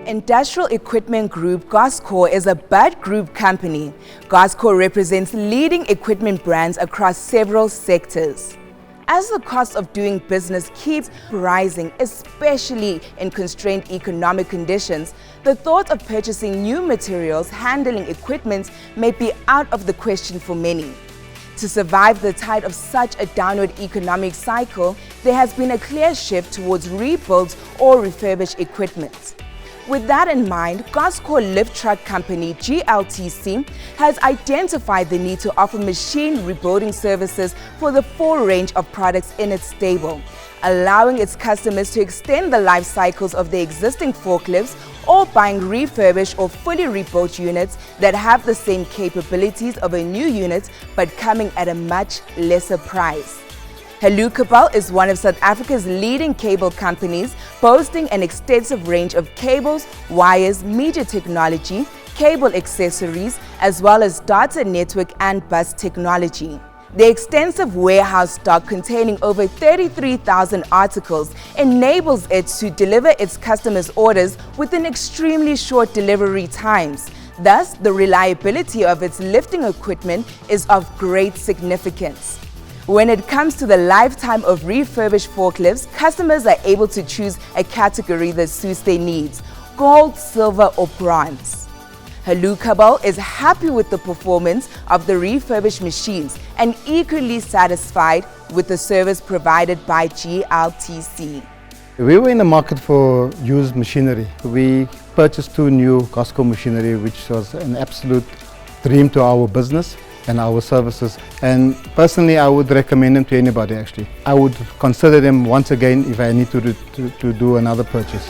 Industrial equipment group Goscor is a Bud Group company. Goscor represents leading equipment brands across several sectors. As the cost of doing business keeps rising, especially in constrained economic conditions, the thought of purchasing new materials handling equipment may be out of the question for many. To survive the tide of such a downward economic cycle, there has been a clear shift towards rebuilt or refurbished equipment. With that in mind, Goscor lift truck company GLTC has identified the need to offer machine rebuilding services for the full range of products in its stable, allowing its customers to extend the life cycles of their existing forklifts or buying refurbished or fully rebuilt units that have the same capabilities of a new unit but coming at a much lesser price. Cable is one of South Africa's leading cable companies, boasting an extensive range of cables, wires, media technology, cable accessories, as well as data network and bus technology. The extensive warehouse stock containing over 33,000 articles enables it to deliver its customers' orders within extremely short delivery times. Thus, the reliability of its lifting equipment is of great significance. When it comes to the lifetime of refurbished forklifts, customers are able to choose a category that suits their needs: gold, silver or bronze. Cable is happy with the performance of the refurbished machines and equally satisfied with the service provided by GLTC. We were in the market for used machinery. We purchased 2 new Goscor machinery, which was an absolute dream to our business and our services, and personally I would recommend them to anybody. Actually, I would consider them once again if I need to do another purchase.